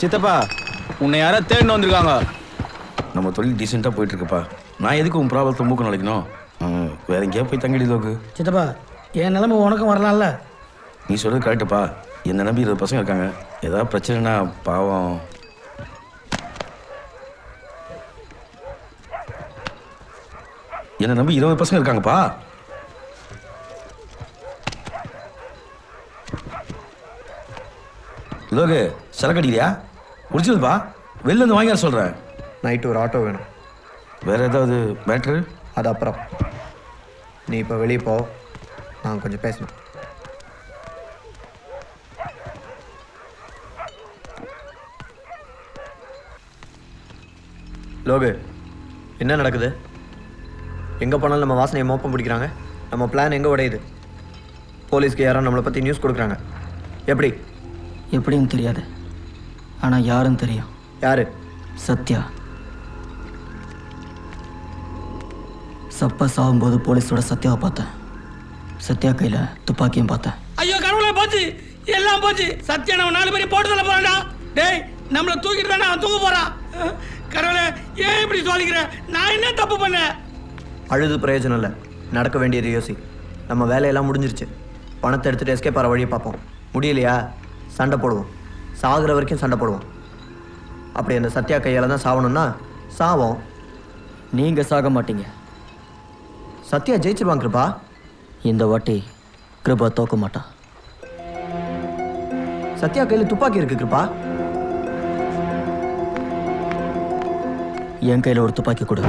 சித்தப்பா உன்னை யாரோ தேடின்னு வந்திருக்காங்க. நம்ம தொழில் டீசெண்டாக போயிட்டு இருக்குப்பா. நான் எதுக்கு உன் ப்ராப்ளத்தை மூக்க நினைக்கணும்? வேற எங்கேயா போய் தங்கிடி லோக்கு. சித்தப்பா என் நிலைமை உனக்கும் வரலாம்ல. நீ சொல்கிறது கரெக்டுப்பா. என்னை நம்பி 20 பசங்க இருக்காங்க. ஏதாவது பிரச்சனைனா பாவம். என்னை நம்பி 20 பசங்க இருக்காங்கப்பா. லோகு சரக்கு அடிக்கலையா? குடிச்சதுப்பா. வெளில இருந்து வாங்கி சொல்கிறேன். நைட்டு ஒரு ஆட்டோ வேணும். வேறு ஏதாவது மேட்ரு? அது அப்புறம். நீ இப்போ வெளியே போ, நான் கொஞ்சம் பேசணும். லோகு, என்ன நடக்குது? எங்கே போனாலும் நம்ம வாசனையை மோப்பம் பிடிக்கிறாங்க. நம்ம பிளான் எங்கே உடையுது? போலீஸ்க்கு யாரும் நம்மளை பற்றி நியூஸ் கொடுக்குறாங்க. எப்படி? எப்படின்னு தெரியாது, ஆனால் யாரும் தெரியும். யாரு? சத்யா. சப்பா சாகும்போது போலீஸோட சத்யாவை பார்த்தேன். சத்யா கையில் துப்பாக்கியும் பார்த்தேன். ஐயோ கடவுளே, போச்சு, எல்லாம் போச்சு. சத்யா நம்ம 4 பேரையும் போட்டு தள்ள போறான்டா. டேய், நம்மளை தூக்கிட்டு தானே அவன் தூங்க போறான். கடவுளே, ஏன் இப்படி சொல்லிக்கிற? நான் என்ன தப்பு பண்ணேன்? அழுது பிரயோஜனம் இல்லை. நடக்க வேண்டியது யோசி. நம்ம வேலையெல்லாம் முடிஞ்சிருச்சு. பணத்தை எடுத்துகிட்டு எஸ்கேப் ஆகிற வழியை பார்ப்போம். முடியலையா சண்டை போடுவோம். சாகிற வரைக்கும் சண்டை போடுவோம். அப்படி அந்த சத்யா கையால் தான் சாவணும்னா சாவோம். நீங்கள் சாக மாட்டீங்க. சத்யா ஜெயிச்சிருவாங்க கிருபா. இந்த வாட்டி கிருபா தோக்க மாட்டான். சத்யா கையில் துப்பாக்கி இருக்கு கிருபா. என் கையில் ஒரு துப்பாக்கி கொடு.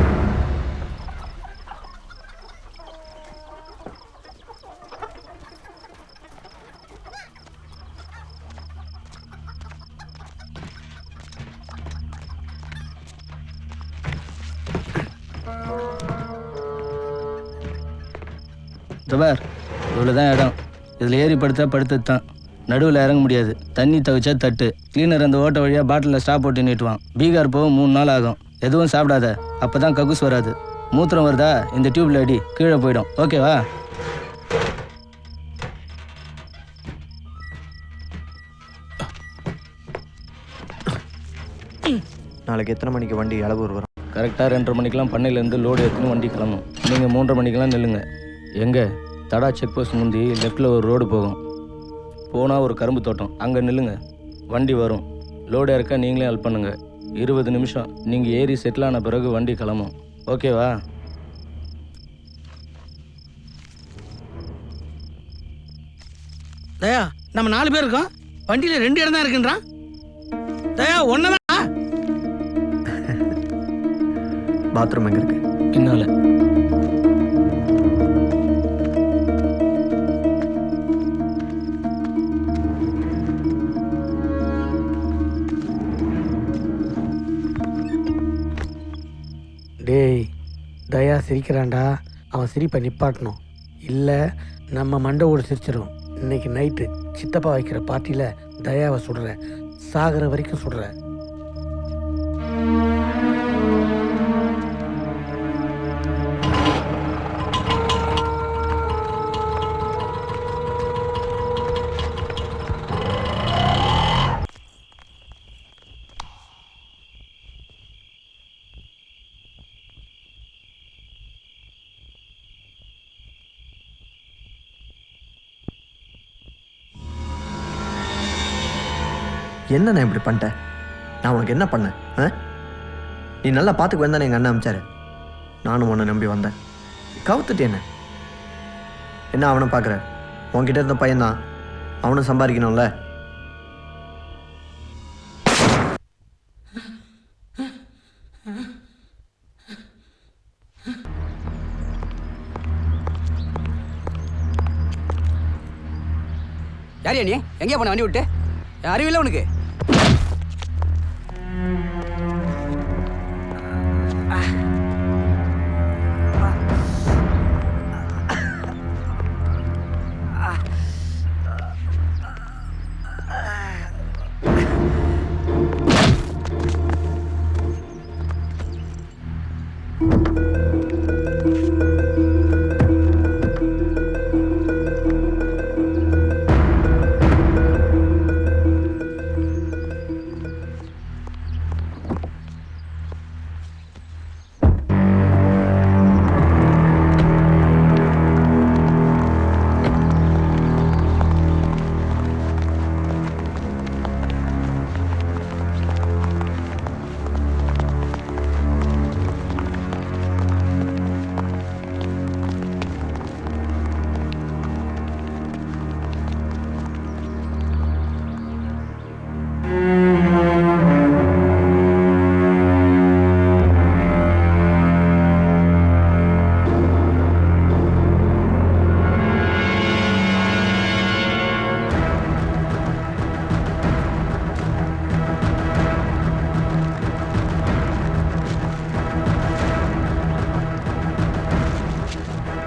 தபார், இவ்வளோதான் இடம். இதில் ஏறி படுத்தா படுத்தது தான். நடுவில் இறங்க முடியாது. தண்ணி தவிச்சா தட்டு. கிளீனர் அந்த ஓட்ட வழியாக பாட்டிலில் ஸ்டாப் போட்டு நீட்டுவான். பீகார் போக 3 நாள் ஆகும். எதுவும் சாப்பிடாத, அப்போ தான் கக்கூஸ் வராது. மூத்திரம் வருதா, இந்த டியூப்ல அடி, கீழே போயிடும். ஓகேவா? நாளைக்கு எத்தனை மணிக்கு வண்டி அளவூர் வரும்? கரெக்டாக 2:30 மணிக்கெலாம் பண்ணையிலேருந்து லோடு எடுத்துன்னு வண்டி கிளம்பும். நீங்கள் 3:30 மணிக்கெலாம் நில்லுங்க. எங்கே? தடா செக் போஸ்ட் முந்தி லெஃப்டில் ஒரு ரோடு போகும். போனால் ஒரு கரும்பு தோட்டம், அங்கே நில்லுங்க. வண்டி வரும். லோடு இறக்க நீங்களே ஹெல்ப் பண்ணுங்க. 20 நிமிஷம். நீங்கள் ஏறி செட்டில் ஆன பிறகு வண்டி கிளம்பும். ஓகேவா? தயா, நம்ம 4 பேர் இருக்கோம். வண்டியில 2 இடம் தான் இருக்குன்றான். தயா, ஒன்னதான். பாத்ரூம் எங்கே இருக்கு? பின்னால. டேய், தயா சிரிக்கிறான்டா. அவன் சிரிப்பை நிப்பாட்டணும். இல்லை நம்ம மண்டை ஓடு சிரிச்சிடும். இன்னைக்கு நைட்டு சித்தப்பா வைக்கிற பார்ட்டியில் தயாவை சுடுற. சாகிற வரைக்கும் சுடுற. என்ன நான் இப்படி பண்ணிட்டேன்? நான் உனக்கு என்ன பண்ணேன்? நீ நல்லா பார்த்துக்கு வந்தானே எங்கள் அண்ணன் அமிச்சாரு. நானும் உன்னை நம்பி வந்தேன். கவுத்துட்டு என்ன அவனை பார்க்குற? உன்கிட்ட இருந்த பையன்தான். அவனும் சம்பாதிக்கணும்ல. யாரியா நீ? எங்கேயா போன வண்டி விட்டு? அறிவில்லை உனக்கு?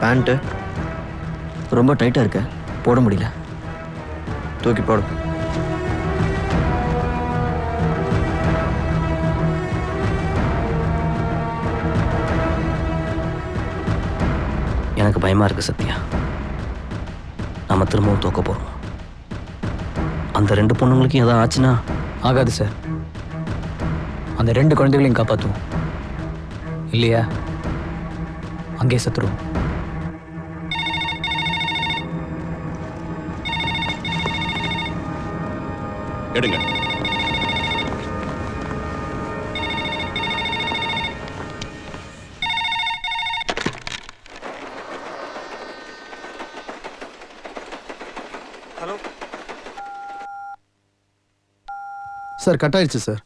பேண்ட்டு ரொம்ப டைட்டாக இருக்க, போட முடியல. தூக்கி போடு. எனக்கு பயமாக இருக்குது சத்யா. நம்ம திரும்பவும் தோக்க போகிறோம். அந்த 2 பொண்ணுங்களுக்கும் எதாவது ஆச்சுன்னா? ஆகாது சார். அந்த 2 குழந்தைகளையும் காப்பாற்றுவோம். இல்லையா அங்கே சத்துருவோம். எடுங்க. சார் கட் ஆயிடுச்சு சார்.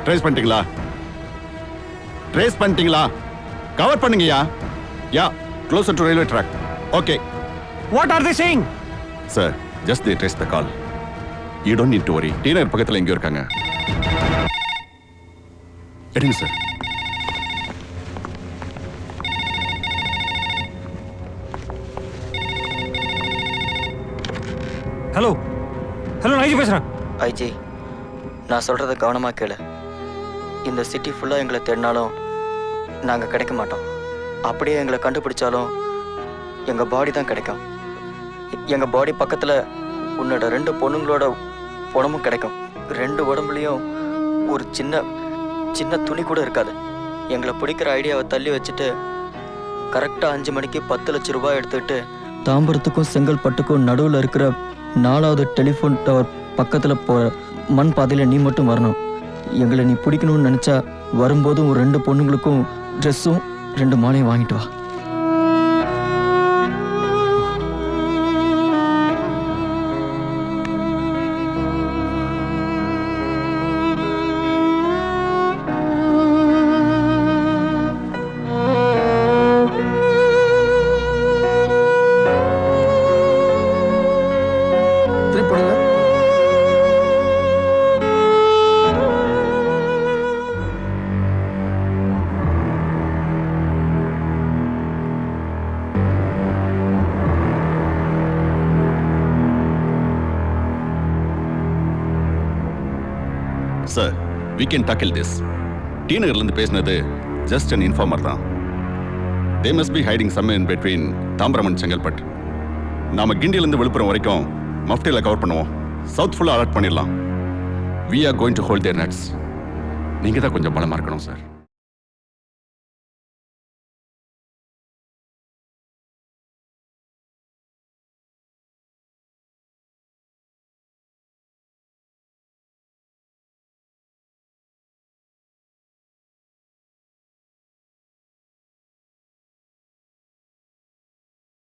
ட்ரேஸ் பண்ணிட்டீங்களா? ட்ரேஸ் பண்ணிட்டீங்களா? கவர் பண்ணுங்கயா. Yeah, closer to railway track. Okay. What are they saying? Sir, just they trace the call. You don't need to worry. டீனர் பக்கத்தில் எங்கேயோ இருக்காங்க. எடுங்க சார். ஹலோ ஹலோ, நான் ஐஜி பேசுகிறேன். ஐஜி, நான் சொல்கிறத கவனமாக கேளு. இந்த சிட்டி ஃபுல்லாக எங்களை தேடினாலும் நாங்கள் கிடைக்க மாட்டோம். அப்படியே எங்களை கண்டுபிடிச்சாலும் எங்கள் பாடி தான் கிடைக்கும். எங்கள் பாடி பக்கத்தில் உன்னோட 2 பொண்ணுங்களோட உடம்பும் கிடைக்கும். 2 உடம்புலையும் ஒரு சின்ன சின்ன துணி கூட இருக்காது. எங்களை பிடிக்கிற ஐடியாவை தள்ளி வச்சுட்டு கரெக்டாக 5 மணிக்கு 10 லட்சம் ரூபாய் எடுத்துக்கிட்டு தாம்பரத்துக்கும் செங்கல்பட்டுக்கும் நடுவில் இருக்கிற 4வது டெலிஃபோன் டவர் பக்கத்தில் போகிற மண் பாதையில் நீ மட்டும் வரணும். எங்களை நீ பிடிக்கணும்னு நினச்சா வரும்போதும் ஒரு 2 பொண்ணுங்களுக்கும் ட்ரெஸ்ஸும் 2 மாலையும் வாங்கிட்டு வா. திருப்பி போடுங்க. Sir, we can tackle this. டீனர்லேருந்து பேசினது ஜஸ்ட் அன் இன்ஃபார்மர் தான். they must be hiding somewhere in between Tambaram and Chengalpattu. நாம கிண்டியிலேருந்து விழுப்புரம் வரைக்கும் மஃப்டியில் கவர் பண்ணுவோம். சவுத் ஃபுல்லாக அலர்ட் பண்ணிடலாம். we are going to hold their nuts. நீங்கள் தான் கொஞ்சம் பலமாக இருக்கணும் சார்.